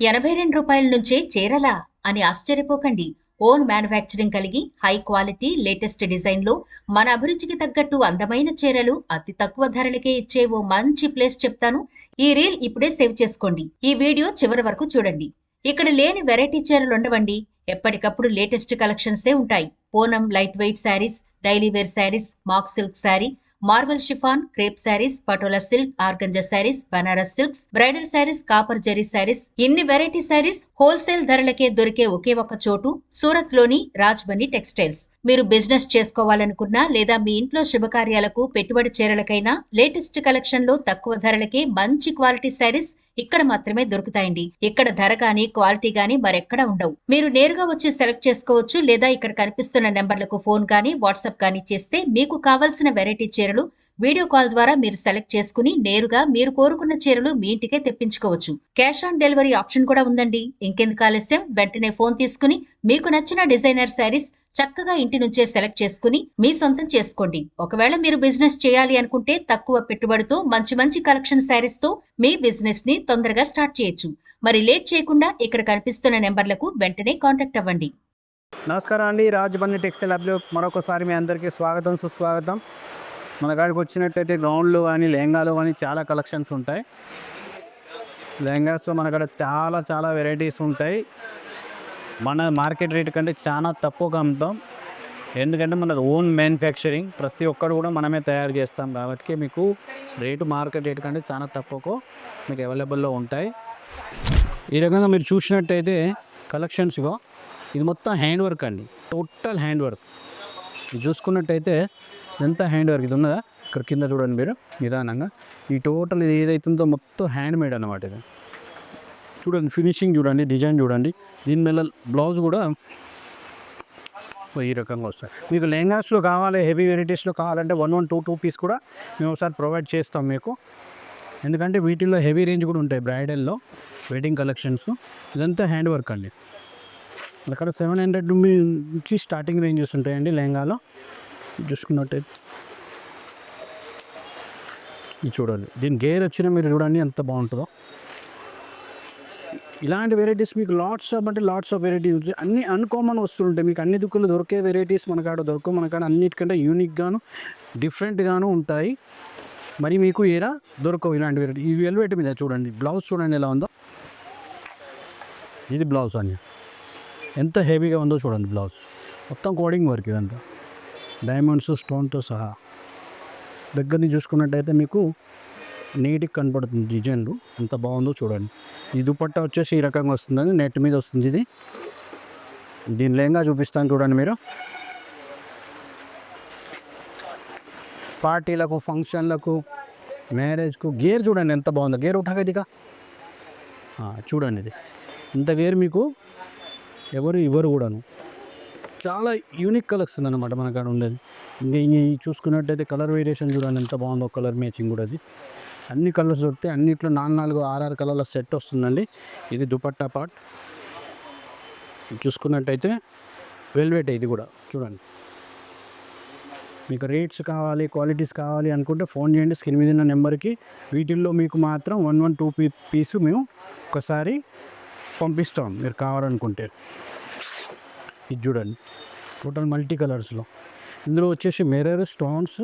రూ. 82 నుంచే చీరలా అని ఆశ్చర్యపోకండి. ఓన్ మ్యానుఫ్యాక్చరింగ్ కలిగి హై క్వాలిటీ లేటెస్ట్ డిజైన్లో మన అభిరుచికి తగ్గట్టు అందమైన చీరలు అతి తక్కువ ధరలకే ఇచ్చే ఓ మంచి ప్లేస్ చెప్తాను. ఈ రీల్ ఇప్పుడే సేవ్ చేసుకోండి. ఈ వీడియో చివరి వరకు చూడండి. ఇక్కడ లేని వెరైటీ చీరలుండవండి. ఎప్పటికప్పుడు లేటెస్ట్ కలెక్షన్సే ఉంటాయి. Poonam light weight saris, daily wear saris, mock silk sari, marble chiffon, crepe saris, Patola silk, organza saris, Banaras silks, bridal saris, copper జరీ శారీస్, ఇన్ని వెరైటీ శారీస్ హోల్సేల్ ధరలకే దొరికే ఒకే ఒక చోటు సూరత్ లోని రాజ్బని టెక్స్టైల్స్. మీరు బిజినెస్ చేసుకోవాలనుకున్నా లేదా మీ ఇంట్లో శుభకార్యాలకు పెట్టుబడి చీరలకైనా లేటెస్ట్ కలెక్షన్ లో తక్కువ ధరలకే మంచి క్వాలిటీ శారీస్ ఇక్కడ మాత్రమే దొరుకుతాయండి. ఇక్కడ ధర గానీ క్వాలిటీ గానీ మరెక్కడా ఉండవు. మీరు నేరుగా వచ్చి సెలెక్ట్ చేసుకోవచ్చు లేదా ఇక్కడ కనిపిస్తున్న నెంబర్లకు ఫోన్ గానీ వాట్సాప్ గానీ చేస్తే మీకు కావలసిన వెరైటీ చీరలు వీడియో కాల్ ద్వారా మీరు సెలెక్ట్ చేసుకుని నేరుగా మీరు కోరుకున్న చీరలు మీ ఇంటికే తెప్పించుకోవచ్చు. క్యాష్ ఆన్ డెలివరీ ఆప్షన్ కూడా ఉందండి. ఇంకెందుకు ఆలస్యం, వెంటనే ఫోన్ తీసుకుని మీకు నచ్చిన డిజైనర్ శారీస్ చక్కగా ఇంటి నుంచే సెలెక్ట్ చేసుకుని మీ సొంతం చేసుకోండి. ఒకవేళ మీరు బిజినెస్ చేయాలి అనుకుంటే తక్కువ పెట్టుబడితో మంచి మంచి కలెక్షన్ శారీస్ తో మీ బిజినెస్ ని తొందరగా స్టార్ట్ చేయొచ్చు. మరి లేట్ చేయకుండా ఇక్కడ కనిపిస్తున్న నెంబర్లకు వెంటనే కాంటాక్ట్ అవ్వండి. నమస్కారం అండి, రాజ్బని టెక్స్టైల్ హబ్లో మరొకసారి మీ అందరికీ స్వాగతం సుస్వాగతం. మన కాడికి వచ్చినట్టయితే గౌన్లు కానీ లెహంగాలు కానీ చాలా కలెక్షన్స్ ఉంటాయి. లెహంగాస్లో మన కాడ చాలా వెరైటీస్ ఉంటాయి. మన మార్కెట్ రేట్ కంటే చాలా తక్కువగా అమ్ముతాం. ఎందుకంటే మన ఓన్ మ్యానుఫ్యాక్చరింగ్, ప్రతి ఒక్కరు కూడా మనమే తయారు చేస్తాం కాబట్టి మీకు రేటు మార్కెట్ రేట్ కంటే చాలా తక్కువకు మీకు అవైలబుల్లో ఉంటాయి. ఈ రకంగా మీరు చూసినట్టయితే కలెక్షన్స్గా ఇది మొత్తం హ్యాండ్ వర్క్ అండి, టోటల్ హ్యాండ్ వర్క్. ఇది చూసుకున్నట్టయితే ఎంత హ్యాండ్ వర్క్ ఇది ఉన్నదా, ఇక్కడ కింద చూడండి మీరు నిదానంగా. ఈ టోటల్ ఇది ఏదైతుందో మొత్తం హ్యాండ్ మేడ్ అన్నమాట. ఇది చూడండి, ఫినిషింగ్ చూడండి, డిజైన్ చూడండి. దీని మీద బ్లౌజ్ కూడా ఈ రకంగా వస్తాయి. మీకు లెహంగాస్లో కావాలి, హెవీ వెరైటీస్లో కావాలంటే 1 2 పీస్ కూడా మేము ఒకసారి ప్రొవైడ్ చేస్తాం మీకు. ఎందుకంటే వీటిల్లో హెవీ రేంజ్ కూడా ఉంటాయి. బ్రైడల్లో వెడ్డింగ్ కలెక్షన్స్ ఇదంతా హ్యాండ్ వర్క్ అండి. అక్కడ 700 నుంచి స్టార్టింగ్ రేంజెస్ ఉంటాయండి లెహంగాలో. చూసుకున్నట్టయితే ఇది చూడండి, దీని గేర్ వచ్చినా మీరు చూడండి ఎంత బాగుంటుందో. ఇలాంటి వెరైటీస్ మీకు లాట్స్ ఆఫ్ వెరైటీస్ ఉంటాయి. అన్ని అన్కామన్ వస్తువులు ఉంటాయి. మీకు అన్ని దుక్కులు దొరికే వెరైటీస్ మన కాడ దొరకవు. మన కాడ అన్నిటికంటే యూనిక్గాను డిఫరెంట్గాను ఉంటాయి. మరి మీకు ఏరా దొరకవు ఇలాంటి వెరైటీ. ఈ వెల్వెట్ మీద చూడండి, బ్లౌజ్ చూడండి ఎలా ఉందో. ఇది బ్లౌజ్ అని ఎంత హెవీగా ఉందో చూడండి. బ్లౌజ్ మొత్తం కోడింగ్ వర్క్, ఇదంతా డైమండ్స్ స్టోన్తో సహా. దగ్గరని చూసుకున్నట్టయితే మీకు నీట్గా కనపడుతుంది డిజైన్లు ఎంత బాగుందో చూడండి. ఈ దుపట్టా వచ్చేసి ఈ రకంగా వస్తుందని నెట్ మీద వస్తుంది. ఇది దీని లెహంగా చూపిస్తాను చూడండి మీరు. పార్టీలకు, ఫంక్షన్లకు, మ్యారేజ్కు గేర్ చూడండి ఎంత బాగుందో. గేర్ ఉఠాగదిగా చూడండి, ఇది ఇంత గేర్ మీకు ఇవ్వరు కూడాను. చాలా యూనిక్ కలెక్షన్ అనమాట మన కాడ ఉండేది. ఈ చూసుకున్నట్టయితే కలర్ వేరియేషన్ చూడండి ఎంత బాగుందో. కలర్ మ్యాచింగ్ కూడా అది అన్ని కలర్స్ దొరుకుతాయి. అన్నిట్లో 4 కలర్ల సెట్ వస్తుందండి. ఇది దుపట్టా పార్ట్. చూసుకున్నట్టయితే వెల్వెట్, ఇది కూడా చూడండి. మీకు రేట్స్ కావాలి, క్వాలిటీస్ కావాలి అనుకుంటే ఫోన్ చేయండి స్క్రీన్ మీద ఉన్న నెంబర్కి. వీటిల్లో మీకు మాత్రం 1 2 పీసు మేము ఒకసారి పంపిస్తాం మీరు కావాలనుకుంటే. ఇది చూడండి, టోటల్ మల్టీ కలర్స్లో. ఇందులో వచ్చేసి మిర్రర్, స్టోన్స్.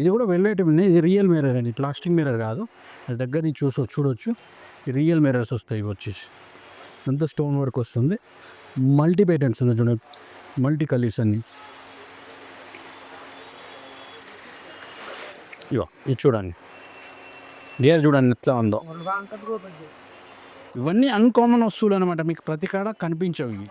ఇది కూడా వెల్వెట్ ఉంది. ఇది రియల్ మిర్రర్ అండి, ప్లాస్టిక్ మిర్రర్ కాదు. దగ్గర నుంచి చూడొచ్చు. రియల్ మిర్రర్స్ వస్తాయి. ఇవి వచ్చేసి అంతా స్టోన్ వర్క్ వస్తుంది. మల్టీ ప్యాటర్న్స్ ఉంది చూడండి, మల్టీ కలర్స్ అన్ని. ఇది చూడండి, డియర్ చూడండి ఎట్లా ఉందో. ఇవన్నీ అన్కామన్ వస్తువులు అనమాట, మీకు ప్రతి కాడ కనిపించవు. ఇవి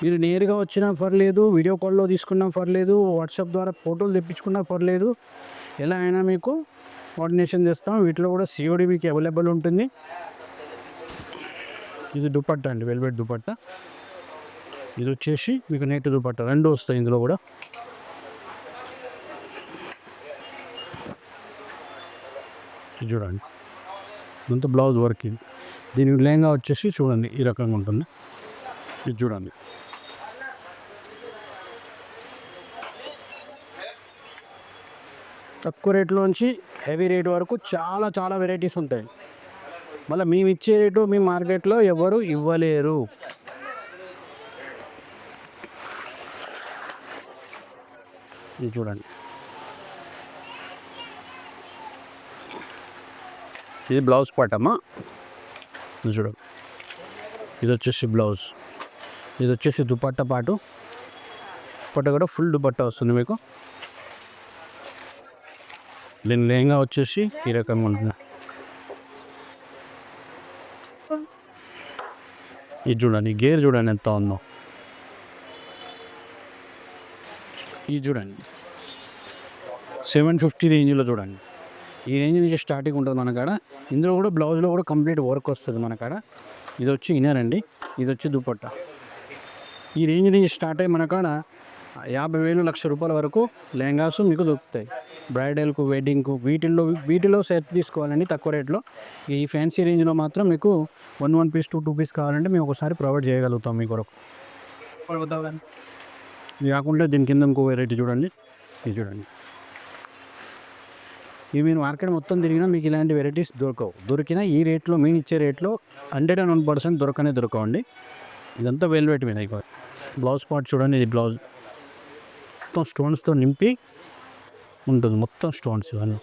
మీరు నేరుగా వచ్చినా పర్లేదు, వీడియో కాల్లో తీసుకున్నా పర్లేదు, వాట్సాప్ ద్వారా ఫోటోలు తెప్పించుకున్నా పర్లేదు, ఎలా అయినా మీకు కోఆర్డినేషన్ చేస్తాం. వీటిలో కూడా COD మీకు అవైలబుల్ ఉంటుంది. ఇది దుపట్టా అండి, వెల్వెట్ దుపట్టా. ఇది వచ్చేసి మీకు నెట్ దుపట్టా, 2 వస్తాయి ఇందులో కూడా. చూడండి ఇంత బ్లౌజ్ వర్క్. ఇది దీని లెహంగా వచ్చేసి చూడండి ఈ రకంగా ఉంటుంది. ఇది చూడండి, తక్కువ రేట్లోంచి హెవీ రేట్ వరకు చాలా చాలా వెరైటీస్ ఉంటాయి. మళ్ళీ మేము ఇచ్చే రేటు మీ మార్కెట్లో ఎవరు ఇవ్వలేరు. ఇది చూడండి, ఇది బ్లౌజ్ పార్ట్ అమ్మా. ఇది చూడండి, ఇది వచ్చేసి బ్లౌజ్, ఇది వచ్చేసి దుపట్టా పాటు. దుపట్టా కూడా ఫుల్ దుపట్టా వస్తుంది మీకు. దీని లెహంగా వచ్చేసి ఈ రకంగా ఉంటుంది. ఇది చూడండి, గేర్ చూడండి ఎంత ఉందో. ఇది చూడండి 750 రేంజ్లో చూడండి. ఈ రేంజ్ నుంచి స్టార్టింగ్ ఉంటుంది మన కాడ. ఇందులో కూడా బ్లౌజ్లో కూడా కంప్లీట్ వర్క్ వస్తుంది మన కాడ. ఇది వచ్చి ఇన్నర్ అండి, ఇది వచ్చి దుపట్టా. ఈ రేంజ్ నుంచి స్టార్ట్ అయ్యి మన కాడ 50,000 లక్ష రూపాయల వరకు లెహంగాస్ మీకు దొరుకుతాయి. బ్రైడల్కు, వెడ్డింగ్కు, వీటిలో సెట్ తీసుకోవాలండి తక్కువ రేట్లో. ఈ ఫ్యాన్సీ రేంజ్లో మాత్రం మీకు 1 పీస్ 2 పీస్ కావాలంటే మేము ఒకసారి ప్రొవైడ్ చేయగలుగుతాం మీ కొరకు. ఇది కాకుండా దీని కింద ఇంకో వెరైటీ చూడండి, ఇది చూడండి. ఇవి మీరు మార్కెట్ మొత్తం తిరిగినా మీకు ఇలాంటి వెరైటీస్ దొరకవు. దొరికినా ఈ రేట్లో, మేము ఇచ్చే రేట్లో 101% దొరకవండి. ఇదంతా వెల్వెట్ మీద. ఇక బ్లౌజ్ పార్ట్ చూడండి, ఇది బ్లౌజ్ మొత్తం స్టోన్స్తో నింపి ఉంటుంది, మొత్తం స్టోన్స్ ఇవన్నీ.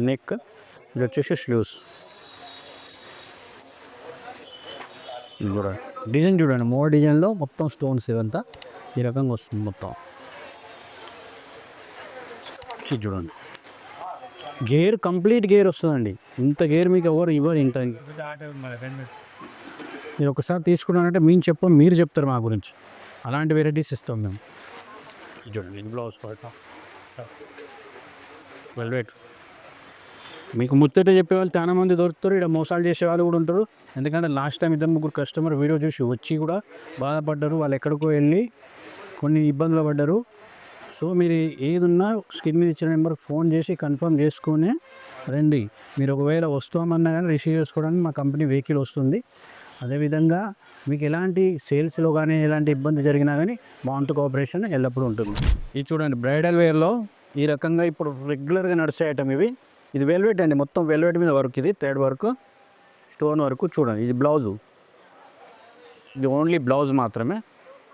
నెక్, ఇది వచ్చేసి స్లీవ్స్. ఇది చూడండి, డిజైన్ చూడండి, మోర్ డిజైన్లో మొత్తం స్టోన్స్ ఇదంతా ఈ రకంగా వస్తుంది మొత్తం. ఇది చూడండి, గేర్ కంప్లీట్ గేర్ వస్తుందండి. ఇంత గేర్ మీకు ఎవరు ఇవ్వరు. ఇంత మీరు ఒకసారి తీసుకున్నారంటే మేము చెప్పం, మీరు చెప్తారు మా గురించి. అలాంటి వెరైటీస్ ఇస్తాం మేము. చూడండి, బ్లౌజ్ పార్ట్ వెల్వెట్. మీకు ముచ్చట చెప్పేవాళ్ళు చాలా మంది దొరుకుతారు, ఇక్కడ మోసాలు చేసేవాళ్ళు కూడా ఉంటారు. ఎందుకంటే లాస్ట్ టైం 2-3 కస్టమర్ వీడియో చూసి వచ్చి కూడా బాధపడ్డారు. వాళ్ళు ఎక్కడికో వెళ్ళి కొన్ని ఇబ్బందులు పడ్డారు. సో మీరు ఏదున్నా స్క్రీన్ మీద ఇచ్చిన నెంబర్కి ఫోన్ చేసి కన్ఫర్మ్ చేసుకొని రండి. మీరు ఒకవేళ వస్తామన్నా కానీ రిసీవ్ చేసుకోవడానికి మా కంపెనీ వెహికల్ వస్తుంది. అదేవిధంగా మీకు ఎలాంటి సేల్స్లో కానీ ఎలాంటి ఇబ్బంది జరిగినా కానీ మా వంతు కోఆపరేషన్ ఎల్లప్పుడూ ఉంటుంది. ఇది చూడండి, బ్రైడల్ వేర్లో ఈ రకంగా ఇప్పుడు రెగ్యులర్గా నడిచే ఐటమ్ ఇవి. ఇది వెల్వెట్ అండి, మొత్తం వెల్వెట్ మీద వర్క్. ఇది థ్రెడ్ వర్క్, స్టోన్ వర్క్. చూడండి, ఇది బ్లౌజు, ఇది ఓన్లీ బ్లౌజ్ మాత్రమే.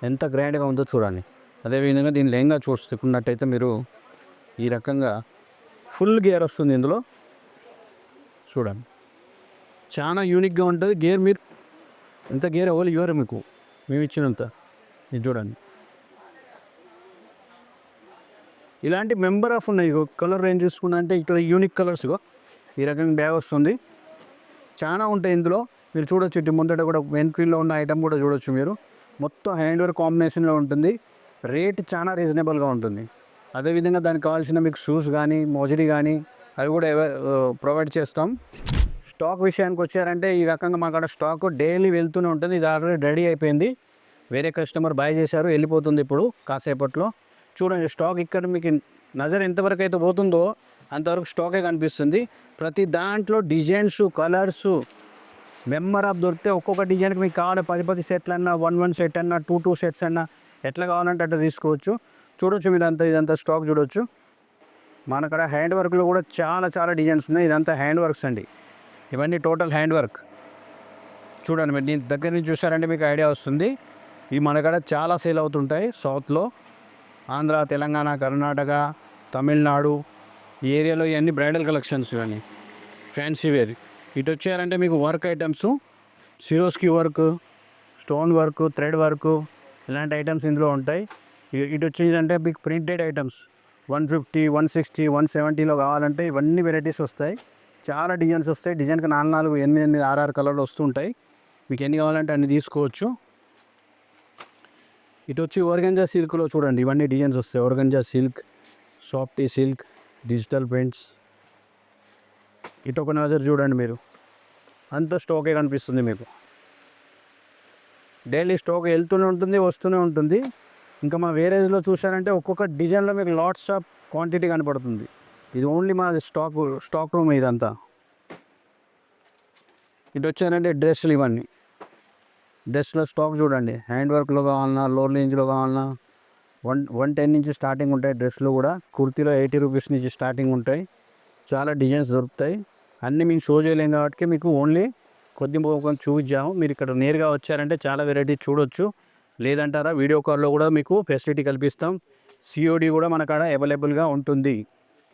ఎంత గ్రాండ్గా ఉందో చూడండి. అదేవిధంగా దీని లెహంగా చూసుకున్నట్టయితే మీరు ఈ రకంగా ఫుల్ గేర్ వస్తుంది ఇందులో. చూడండి, చాలా యూనిక్గా ఉంటుంది గేర్. మీరు ఇంత గేర్ ఎవరు ఇవ్వరు మీకు, మేము ఇచ్చినంత. ఇది చూడండి, ఇలాంటి మెంబర్ ఆఫ్ ఉన్నాయి. కలర్ రేంజ్ చూసుకున్నా అంటే ఇక్కడ యూనిక్ కలర్స్ ఈ రకంగా బ్యాగ్ వస్తుంది. చాలా ఉంటాయి ఇందులో. మీరు చూడొచ్చు, ఇటు ముందట కూడా వెన్క్రీల్లో ఉన్న ఐటమ్ కూడా చూడొచ్చు మీరు. మొత్తం హ్యాండ్ వర్క్ కాంబినేషన్లో ఉంటుంది. రేట్ చాలా రీజనబుల్గా ఉంటుంది. అదేవిధంగా దానికి కావాల్సిన మీకు షూస్ కానీ, మోజరీ కానీ అవి కూడా ప్రొవైడ్ చేస్తాం. స్టాక్ విషయానికి వచ్చారంటే ఈ రకంగా మా కాడ స్టాక్ డైలీ వెళ్తూనే ఉంటుంది. ఇది ఆల్రెడీ రెడీ అయిపోయింది, వేరే కస్టమర్ బై చేశారు, వెళ్ళిపోతుంది ఇప్పుడు కాసేపట్లో. చూడండి, స్టాక్ ఇక్కడ మీకు నజర్ ఎంతవరకు అయితే పోతుందో అంతవరకు స్టాకే కనిపిస్తుంది. ప్రతి దాంట్లో డిజైన్స్, కలర్స్ మెంబర్ ఆఫ్ దొరికితే ఒక్కొక్క డిజైన్కి మీకు కావాలి 10 సెట్లు అన్నా, 1 సెట్ అన్నా, 2 సెట్స్ అన్నా, ఎట్లా కావాలంటే అట్లా తీసుకోవచ్చు. చూడొచ్చు మీరు ఇదంతా స్టాక్ చూడొచ్చు. మన కాడ హ్యాండ్ వర్క్లో కూడా చాలా చాలా డిజైన్స్ ఉన్నాయి. ఇదంతా హ్యాండ్ వర్క్స్ అండి, ఇవన్నీ టోటల్ హ్యాండ్ వర్క్. చూడండి, మీరు దీని దగ్గర నుంచి చూసారంటే మీకు ఐడియా వస్తుంది. ఇవి మన కాడ చాలా సేల్ అవుతుంటాయి సౌత్లో. ఆంధ్ర, తెలంగాణ, కర్ణాటక, తమిళనాడు ఈ ఏరియాలో ఇవన్నీ బ్రైడల్ కలెక్షన్స్, ఇవన్నీ ఫ్యాన్సీ వేర్. ఇటు వచ్చారంటే మీకు work items, Swarovski work, stone work, thread work ఇలాంటి ఐటమ్స్ ఇందులో ఉంటాయి. ఇటు వచ్చిందంటే మీకు ప్రింటెడ్ ఐటమ్స్ 150, 160, 170లో కావాలంటే ఇవన్నీ వెరైటీస్ వస్తాయి. చాలా డిజైన్స్ వస్తాయి. డిజైన్కి 4, 8, 6 కలర్లు వస్తుంటాయి. మీకు ఎన్ని కావాలంటే అన్ని తీసుకోవచ్చు. ఇటు వచ్చి ఆర్గంజా సిల్క్లో చూడండి, ఇవన్నీ డిజైన్స్ వస్తాయి. Organza silk, softy silk, digital prints. ఇటు ఒక నజర్ చూడండి మీరు, అంత స్టాకే కనిపిస్తుంది మీకు. డైలీ స్టాక్ వెళ్తూనే ఉంటుంది, వస్తూనే ఉంటుంది. ఇంకా మా వేరేజ్లో చూసారంటే ఒక్కొక్క డిజైన్లో మీకు లాట్స్ ఆఫ్ క్వాంటిటీ కనపడుతుంది. ఇది ఓన్లీ మా స్టాక్ రూమ్ ఇదంతా. ఇటు వచ్చారంటే డ్రెస్సులు, ఇవన్నీ డ్రెస్లో స్టాక్ చూడండి. హ్యాండ్ వర్క్లో కావాలన్నా, లో రేంజ్లో కావాలన్నా 110 నుంచి స్టార్టింగ్ ఉంటాయి. డ్రెస్లు కూడా కుర్తీలో 80 రూపీస్ నుంచి స్టార్టింగ్ ఉంటాయి. చాలా డిజైన్స్ దొరుకుతాయి. అన్నీ మేము షో చేయలేం కాబట్టి మీకు ఓన్లీ కొంచెం చూపించాము. మీరు ఇక్కడ నేరుగా వచ్చారంటే చాలా వెరైటీ చూడొచ్చు. లేదంటారా వీడియో కాల్లో కూడా మీకు ఫెసిలిటీ కల్పిస్తాం. సిఓడి కూడా మన కాడ అవైలబుల్గా ఉంటుంది.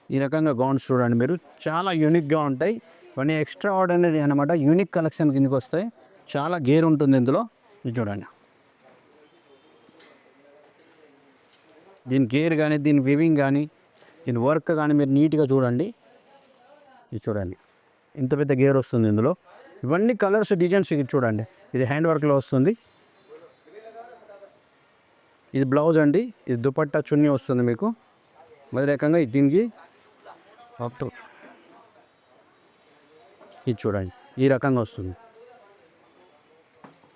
ఈ రకంగా గౌన్స్ చూడండి మీరు, చాలా యూనిక్గా ఉంటాయి. ఇవన్నీ ఎక్స్ట్రా ఆర్డినరీ అనమాట. యూనిక్ కలెక్షన్ కిందకి వస్తాయి. చాలా గేర్ ఉంటుంది ఇందులో. ఇది చూడండి, దీని గేర్ కానీ, దీని వివింగ్ కానీ, దీని వర్క్ కానీ మీరు నీట్గా చూడండి. ఇది చూడండి, ఇంత పెద్ద గేర్ వస్తుంది ఇందులో. ఇవన్నీ కలర్స్ డిజైన్స్. ఇది చూడండి, ఇది హ్యాండ్ వర్క్లో వస్తుంది. ఇది బ్లౌజ్ అండి. ఇది దుపట్టా చున్నీ వస్తుంది మీకు. అదే రకంగా దీనికి ఇది చూడండి, ఈ రకంగా వస్తుంది.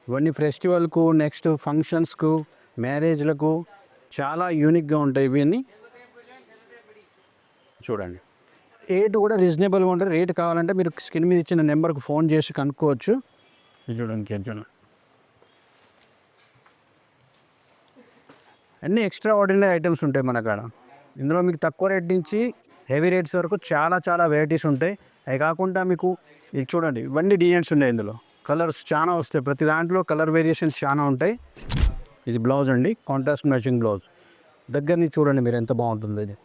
ఇవన్నీ ఫెస్టివల్కు, నెక్స్ట్ ఫంక్షన్స్కు, మ్యారేజ్లకు చాలా యూనిక్గా ఉంటాయి ఇవన్నీ. చూడండి, రేటు కూడా రీజనబుల్గా ఉంటుంది. రేటు కావాలంటే మీరు స్క్రీన్ మీద ఇచ్చిన నెంబర్కి ఫోన్ చేసి కనుక్కోవచ్చు. ఇది చూడండి, అన్నీ ఎక్స్ట్రా ఆర్డినరీ ఐటమ్స్ ఉంటాయి మన కాడ. ఇందులో మీకు తక్కువ రేట్ నుంచి హెవీ రేట్స్ వరకు చాలా చాలా వెరైటీస్ ఉంటాయి. అవి కాకుండా మీకు ఇది చూడండి, ఇవన్నీ డిజైన్స్ ఉన్నాయి. ఇందులో కలర్స్ చాలా వస్తాయి. ప్రతి దాంట్లో కలర్ వేరియేషన్స్ చాలా ఉంటాయి. ఇది బ్లౌజ్ అండి, కాంట్రాస్ట్ మ్యాచింగ్ బ్లౌజ్. దగ్గర నుంచి చూడండి మీరు ఎంత బాగుంటుంది. ఇది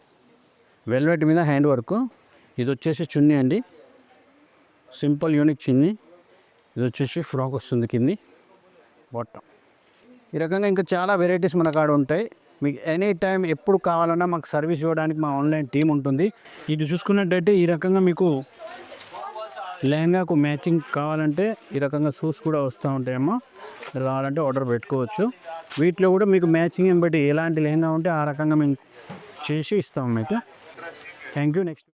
వెల్వెట్ మీద హ్యాండ్ వర్క్. ఇది వచ్చేసి చున్నీ అండి, సింపుల్ యూనిక్ చున్నీ. ఇది వచ్చేసి ఫ్రాక్ వస్తుంది కింది బాటమ్. ఈ రకంగా ఇంకా చాలా వెరైటీస్ మన కాడ ఉంటాయి. మీకు ఎనీ టైం ఎప్పుడు కావాలన్నా మాకు సర్వీస్ ఇవ్వడానికి మా ఆన్లైన్ టీం ఉంటుంది. ఇది చూసుకున్నట్టయితే ఈ రకంగా మీకు లెహంగాకు మ్యాచింగ్ కావాలంటే ఈ రకంగా షూస్ కూడా వస్తూ ఉంటాయమ్మా. కావాలంటే ఆర్డర్ పెట్టుకోవచ్చు. వీటిలో కూడా మీకు మ్యాచింగ్ బట్టి ఎలాంటి లెహంగా ఉంటే ఆ రకంగా మేము చేసి ఇస్తాం మీకు. Thank you. నెక్స్ట్